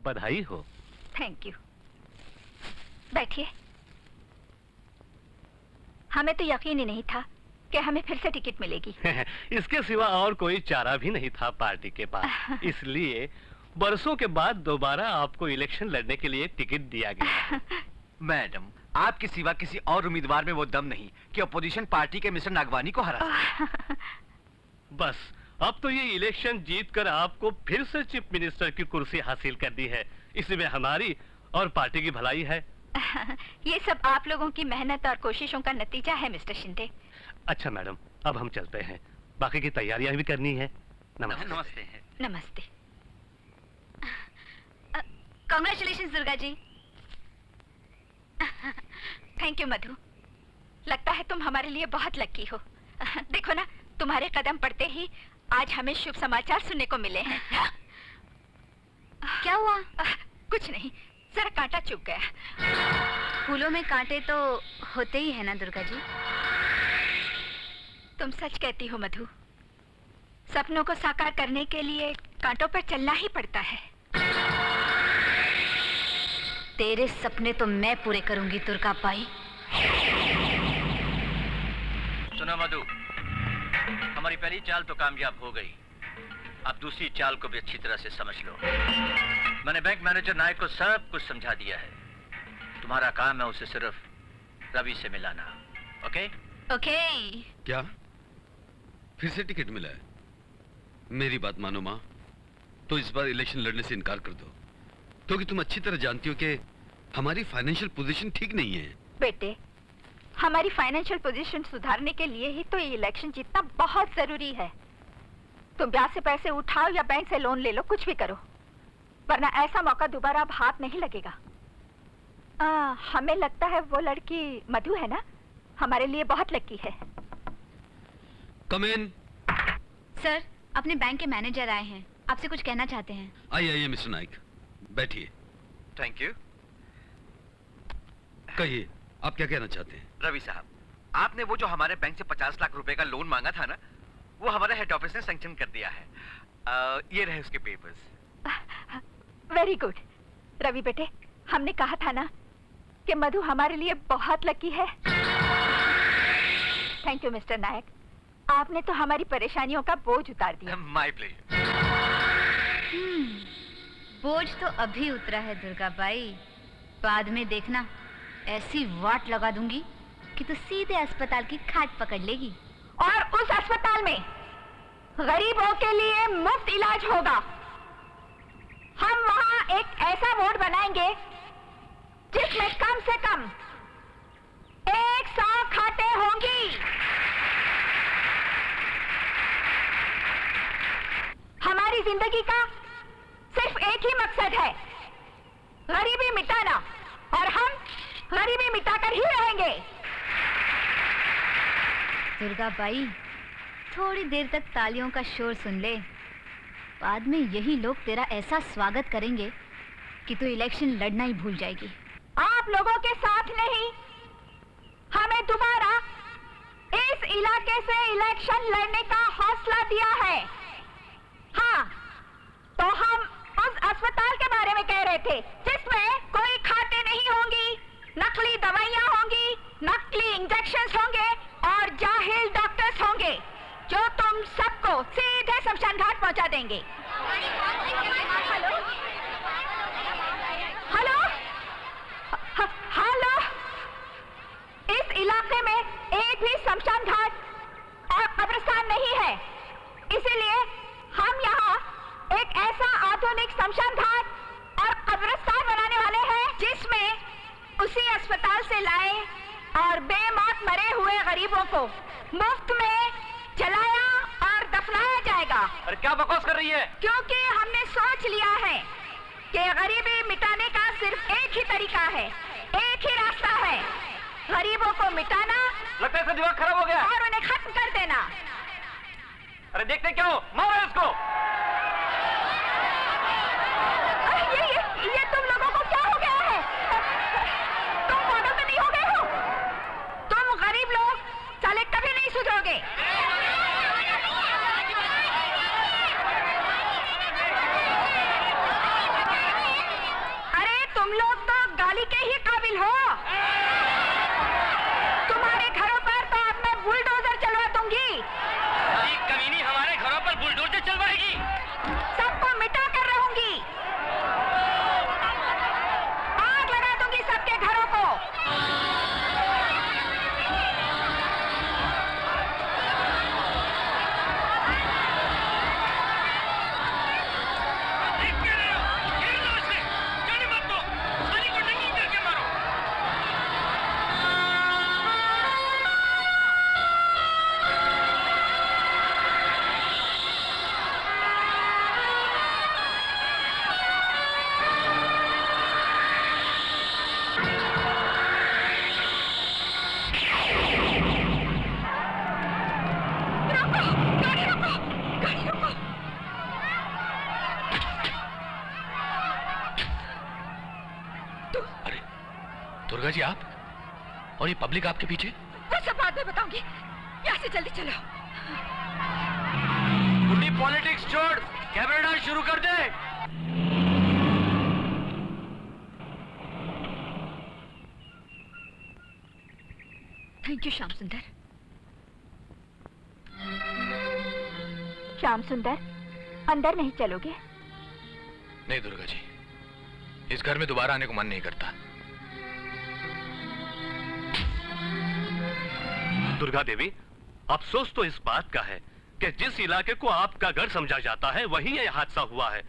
बधाई हो। Thank you. बैठिए। हमें तो यकीन ही नहीं था कि हमें फिर से टिकट मिलेगी। इसके सिवा और कोई चारा भी नहीं था पार्टी के पास, इसलिए बरसों के बाद दोबारा आपको इलेक्शन लड़ने के लिए टिकट दिया गया। मैडम, आपके सिवा किसी और उम्मीदवार में वो दम नहीं कि अपोजिशन पार्टी के मिस्टर नागवानी को हरा सके। बस अब तो ये इलेक्शन जीतकर आपको फिर से चीफ मिनिस्टर की कुर्सी हासिल कर दी है, इसमें हमारी और पार्टी की भलाई है। ये सब आप लोगों की मेहनत और कोशिशों का नतीजा है मिस्टर शिंदे। अच्छा मैडम, अब हम चलते हैं, बाकी की तैयारियां भी करनी है। नमस्ते। नमस्ते। नमस्ते। Congratulation Durga ji. Thank you Madhu. लगता है तुम हमारे लिए बहुत लकी हो। देखो ना, तुम्हारे कदम पड़ते ही आज हमें शुभ समाचार सुनने को मिले हैं। क्या हुआ? कुछ नहीं, जरा कांटा चुभ गया। फूलों में कांटे तो होते ही है ना दुर्गा जी। तुम सच कहती हो मधु। सपनों को साकार करने के लिए कांटों पर चलना ही पड़ता है। तेरे सपने तो मैं पूरे करूंगी दुर्गा बाई। सुनो मधु, हमारी पहली चाल तो कामयाब हो गई, अब दूसरी चाल को भी अच्छी तरह से समझ लो। मैंने बैंक मैनेजर नायक को सब कुछ समझा दिया है। तुम्हारा काम है उसे सिर्फ रवि से मिलाना। ओके? ओके। क्या फिर से टिकट मिला है? मेरी बात मानो माँ, तो इस बार इलेक्शन लड़ने से इनकार कर दो, क्योंकि तुम अच्छी तरह जानती हो कि हमारी फाइनेंशियल पोजीशन ठीक नहीं है। बेटे, हमारी फाइनेंशियल पोजीशन सुधारने के लिए ही तो ये इलेक्शन जीतना बहुत जरूरी है। तुम ब्याज से पैसे उठाओ या बैंक से लोन ले लो, कुछ भी करो, वरना ऐसा मौका दोबारा अब हाथ नहीं लगेगा। हमें लगता है वो लड़की मधु है ना, हमारे लिए बहुत लकी है। कम इन। सर, अपने बैंक के मैनेजर आए हैं, आपसे कुछ कहना चाहते हैं। आइए मिस्टर नाइक, बैठिए। Thank you. कहिए, आप क्या कहना चाहते हैं? रवि साहब, आपने वो जो हमारे बैंक से 50 लाख रुपए का लोन मांगा था ना, वो हमारे हेड ऑफिस ने सैंक्शन कर दिया है। ये रहे उसके पेपर्स। Very good. रवि बेटे, हमने कहा था ना कि मधु हमारे लिए बहुत लकी है। थैंक यू मिस्टर नायक, आपने तो हमारी परेशानियों का बोझ उतार दिया। My pleasure. बोझ तो अभी उतरा है दुर्गा बाई, बाद में देखना ऐसी वाट लगा दूंगी कि तू सीधे अस्पताल की खाट पकड़ लेगी। और उस अस्पताल में गरीबों के लिए मुफ्त इलाज होगा। हम वहां एक ऐसा वार्ड बनाएंगे जिसमें कम से कम 100 खाटें होंगी। हमारी जिंदगी का सिर्फ एक ही मकसद है, गरीबी मिटाना, और हम गरीबी मिटाकर ही रहेंगे। दुर्गा बाई, थोड़ी देर तक तालियों का शोर सुन ले, बाद में यही लोग तेरा ऐसा स्वागत करेंगे कि तू इलेक्शन लड़ना ही भूल जाएगी। आप लोगों के साथ नहीं, हमें दोबारा इस इलाके से इलेक्शन लड़ने का हौसला दिया है। हाँ, तो हम उस अस्पताल के बारे में कह रहे थे जिसमें कोई खाते नहीं होंगी, नकली दवाइयां होंगी, नकली इंजेक्शंस होंगे और जाहिल डॉक्टर्स होंगे जो तुम सबको सीधे शमशान घाट पहुंचा देंगे। हेलो हेलो हेलो, इस इलाके में एक भी शमशान घाट और कब्रिस्तान नहीं है, इसीलिए हम यहाँ एक ऐसा आधुनिक शमशान घाट और कब्रिस्तान बनाने वाले हैं जिसमें उसी अस्पताल से लाए और बेमौत मरे हुए गरीबों को मुफ्त में जलाया और दफनाया जाएगा। अरे क्या बकवास कर रही है? क्योंकि हमने सोच लिया है कि गरीबी मिटाने का सिर्फ एक ही तरीका है, एक ही रास्ता है, गरीबों को मिटाना। लगता है इसका दिमाग खराब हो गया। और उन्हें खत्म कर देना। अरे देखते क्यों, मारो इसको। ये तुम लोगों को क्या हो गया है? तुम पागल तो नहीं हो गए हो? तुम गरीब लोग साले कभी नहीं सुधरोगे। दुर्गा जी आप और ये पब्लिक आपके पीछे? वो सब बाद में बताऊंगी, यहाँ से जल्दी चलो। मुन्नी पॉलिटिक्स छोड़, कैमरा डाल शुरू कर दे। थैंक यू श्याम सुंदर। श्याम सुंदर, अंदर नहीं चलोगे? नहीं दुर्गा जी, इस घर में दोबारा आने को मन नहीं करता। दुर्गा देवी, अफसोस तो इस बात का है कि जिस इलाके को आपका घर समझा जाता है वहीं यह हादसा हुआ है।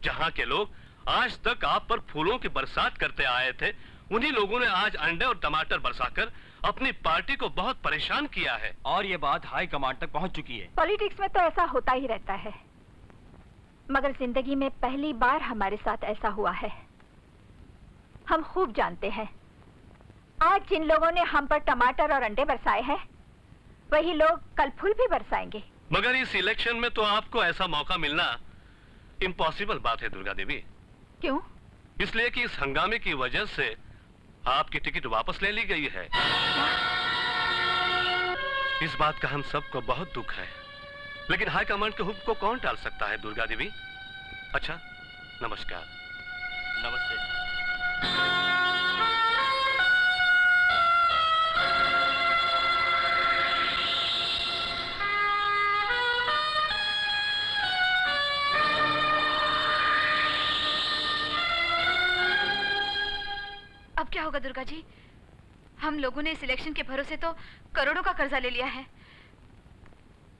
जहां के लोग आज तक आप पर फूलों की बरसात करते आए थे, उन्हीं लोगों ने आज अंडे और टमाटर बरसाकर अपनी पार्टी को बहुत परेशान किया है। और ये बात हाई कमांड तक पहुंच चुकी है। पॉलिटिक्स में तो ऐसा होता ही रहता है, मगर जिंदगी में पहली बार हमारे साथ ऐसा हुआ है। हम खूब जानते हैं, आज जिन लोगों ने हम पर टमाटर और अंडे बरसाए हैं, वही लोग कल फूल भी बरसाएंगे। मगर इस इलेक्शन में तो आपको ऐसा मौका मिलना इम्पॉसिबल बात है दुर्गा देवी। क्यों? इसलिए कि इस हंगामे की वजह से आपकी टिकट वापस ले ली गई है। इस बात का हम सबको बहुत दुख है, लेकिन हाईकमांड के हुक्म को कौन टाल सकता है दुर्गा देवी। अच्छा, नमस्कार। नमस्ते। अब क्या होगा दुर्गा जी? हम लोगों ने इस इलेक्शन के भरोसे तो करोड़ों का कर्जा ले लिया है।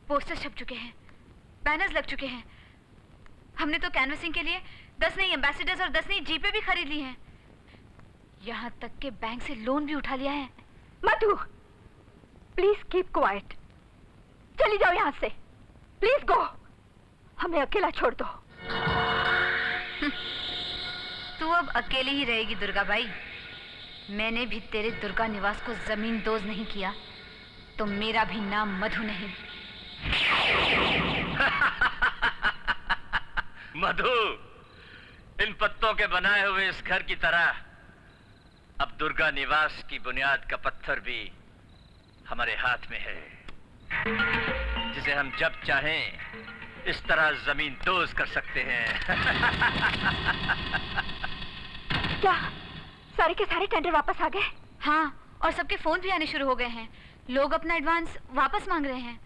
पोस्टर छप चुके हैं, बैनर्स लग चुके हैं। हमने तो कैनवसिंग के लिए 10 नई एम्बेसडर्स और 10 नई जीपें भी खरीद ली हैं। यहाँ तक के बैंक से लोन भी उठा लिया है। मधु, प्लीज कीप क्वाइट। चली जाओ यहाँ से, प्लीज गो। हमें अकेला छोड़ दो। तू अब अकेली ही रहेगी दुर्गा बाई। मैंने भी तेरे दुर्गा निवास को जमीन दोज नहीं किया, तो मेरा भी नाम मधु नहीं। मधु, इन पत्तों के बनाए हुए इस घर की तरह अब दुर्गा निवास की बुनियाद का पत्थर भी हमारे हाथ में है, जिसे हम जब चाहें इस तरह जमीन दोज कर सकते हैं। क्या सारे के सारे टेंडर वापस आ गए? हाँ, और सबके फोन भी आने शुरू हो गए हैं। लोग अपना एडवांस वापस मांग रहे हैं।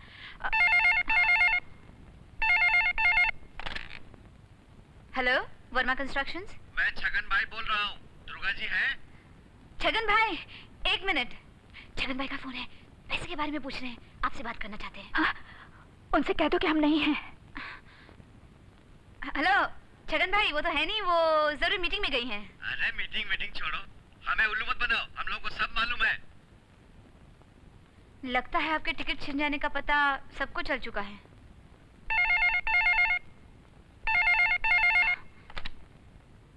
Hello, Verma constructions. मैं छगन भाई बोल रहा हूँ। दुर्गा जी हैं? छगन भाई, एक मिनट। छगन भाई का फोन है, पैसे के बारे में पूछ रहे हैं, आपसे बात करना चाहते हैं। हाँ, उनसे कह दो कि हम नहीं हैं। हेलो छगन भाई, वो तो है नहीं, वो जरूर मीटिंग में गई हैं। अरे मीटिंग छोड़ो, हमें उल्लू मत बनाओ, हम लोगों को सब मालूम है। लगता है आपके टिकट छिन जाने का पता सबको चल चुका है।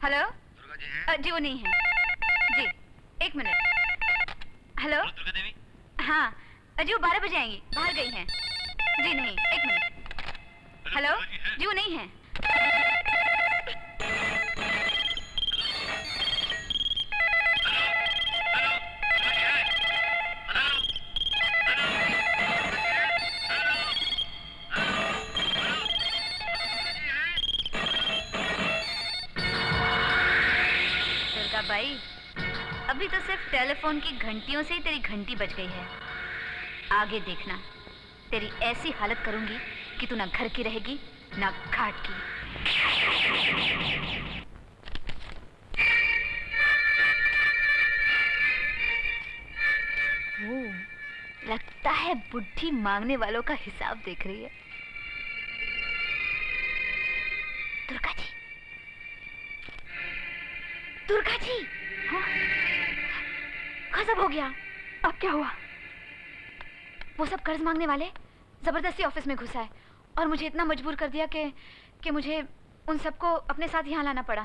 हेलो दुर्गा जी हैं? जी वो नहीं है जी, एक मिनट। हेलो दुर्गा देवी? हाँ जी, वो 12 बजे आएंगी, बाहर गई हैं। जी नहीं, एक मिनट। हेलो जी वो नहीं है। भाई, अभी तो सिर्फ टेलीफोन की घंटियों से ही तेरी घंटी बज गई है। आगे देखना, तेरी ऐसी हालत करूंगी कि तू ना घर की रहेगी ना घाट की। लगता है बुढ़ी मांगने वालों का हिसाब देख रही है। दुर्गा जी, दुर्गा जी, हाँ? गजब हो गया। अब क्या हुआ? वो सब कर्ज मांगने वाले जबरदस्ती ऑफिस में घुसा है और मुझे इतना मजबूर कर दिया कि मुझे उन सबको अपने साथ यहाँ लाना पड़ा।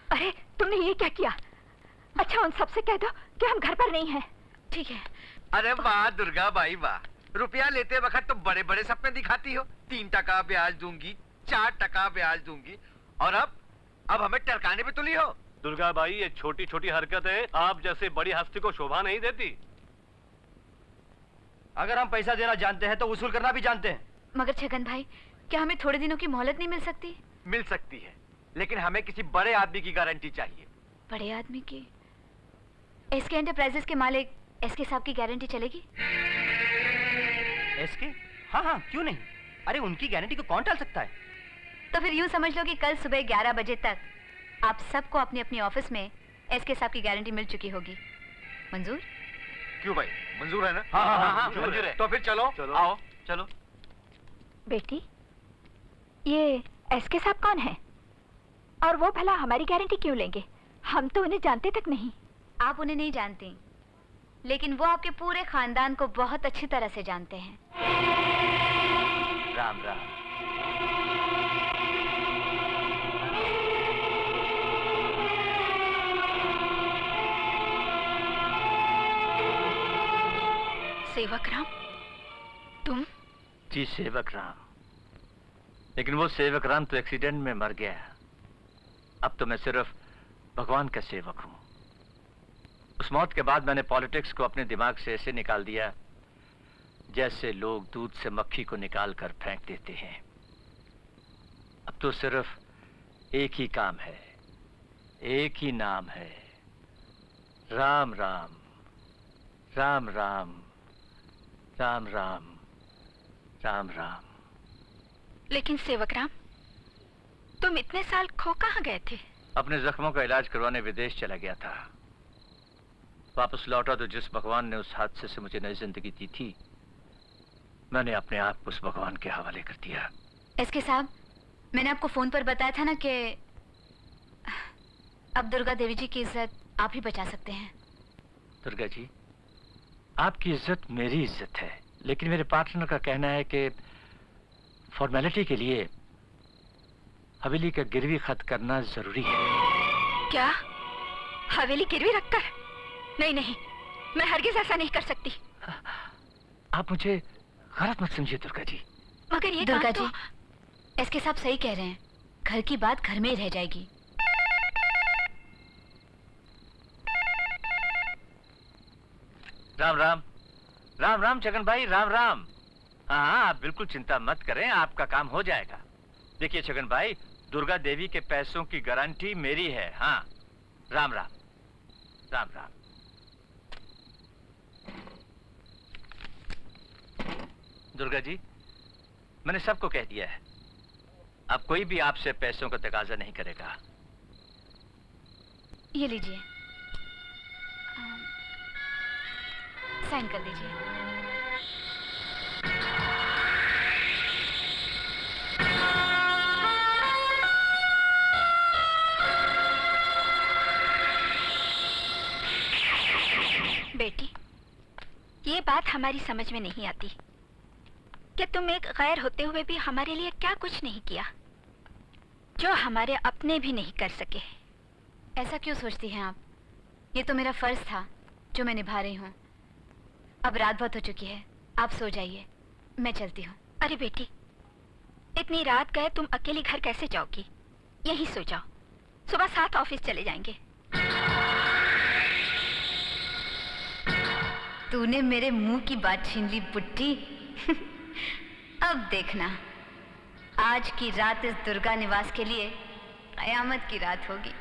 अरे तुमने ये क्या किया? अच्छा, उन सबसे कह दो कि हम घर पर नहीं हैं। ठीक है। अरे वाह दुर्गा बाई वाह, रुपया लेते वक्त तो बड़े बड़े सपने दिखाती हो। 3 टका ब्याज दूंगी, 4 टका ब्याज दूंगी, और अब हमें टरकाने पे तुली हो। दुर्गा बाई, ये छोटी छोटी हरकतें आप जैसे बड़ी हस्ती को शोभा नहीं देती। अगर हम पैसा देना जानते हैं तो वसूल करना भी जानते हैं। मगर छगन भाई, क्या हमें थोड़े दिनों की मोहलत नहीं मिल सकती? मिल सकती है, लेकिन हमें किसी बड़े आदमी की गारंटी चाहिए। बड़े आदमी की? एसके एंटरप्राइजेस के मालिक एसके साहब की गारंटी चलेगी? एसके? हाँ हाँ, क्यों नहीं। अरे उनकी गारंटी को कौन टाल सकता है। तो फिर यूं समझ लो कि कल सुबह 11 बजे तक आप सबको अपनी अपनी ऑफिस में एसके साहब की गारंटी मिल चुकी होगी। मंजूर? क्यों भाई, मंजूर है ना? हाँ, हाँ, हाँ, मंजूर है। तो फिर चलो, आओ। चलो। बेटी, ये एसके साहब कौन है? और वो भला हमारी गारंटी क्यों लेंगे? हम तो उन्हें जानते तक नहीं। आप उन्हें नहीं जानती, लेकिन वो आपके पूरे खानदान को बहुत अच्छी तरह से जानते हैं। राम राम। सेवक राम, तुम? जी सेवक राम, लेकिन वो सेवक राम तो एक्सीडेंट में मर गया। अब तो मैं सिर्फ भगवान का सेवक हूं। उस मौत के बाद मैंने पॉलिटिक्स को अपने दिमाग से ऐसे निकाल दिया जैसे लोग दूध से मक्खी को निकाल कर फेंक देते हैं। अब तो सिर्फ एक ही काम है, एक ही नाम है, राम राम, राम राम, राम राम, राम राम। लेकिन सेवक राम, तुम इतने साल खो कहाँ गए थे? अपने जख्मों का इलाज करवाने विदेश चला गया था। वापस लौटा तो जिस भगवान ने उस हादसे से मुझे नई जिंदगी दी थी, मैंने अपने आप को उस भगवान के हवाले कर दिया। एसके साहब, मैंने आपको फोन पर बताया था ना कि अब दुर्गा देवी जी की इज्जत आप ही बचा सकते हैं। दुर्गा जी, आपकी इज्जत मेरी इज्जत है, लेकिन मेरे पार्टनर का कहना है कि फॉर्मेलिटी के लिए हवेली का गिरवी खत करना जरूरी है। क्या? हवेली गिरवी रखकर? नहीं नहीं, मैं हरगिज ऐसा नहीं कर सकती। आप मुझे गलत मत समझिए दुर्गा जी। मगर ये दुर्गा काम जी, एसके साहब सही कह रहे हैं, घर की बात घर में ही रह जाएगी। राम राम, राम राम छगन भाई, राम राम। हाँ, आप बिल्कुल चिंता मत करें, आपका काम हो जाएगा। देखिए छगन भाई, दुर्गा देवी के पैसों की गारंटी मेरी है। हाँ, राम राम, राम राम। दुर्गा जी, मैंने सबको कह दिया है, अब कोई भी आपसे पैसों का तकाजा नहीं करेगा। ये लीजिए, साइन कर दीजिए। बेटी, ये बात हमारी समझ में नहीं आती कि तुम एक गैर होते हुए भी हमारे लिए क्या कुछ नहीं किया, जो हमारे अपने भी नहीं कर सके। ऐसा क्यों सोचती हैं आप? ये तो मेरा फर्ज था जो मैं निभा रही हूँ। अब रात बहुत हो चुकी है, आप सो जाइए, मैं चलती हूँ। अरे बेटी, इतनी रात गए तुम अकेली घर कैसे जाओगी? यहीं सो जाओ, सुबह 7 ऑफिस चले जाएंगे। तूने मेरे मुंह की बात छीन ली पुट्टी। अब देखना, आज की रात इस दुर्गा निवास के लिए कयामत की रात होगी।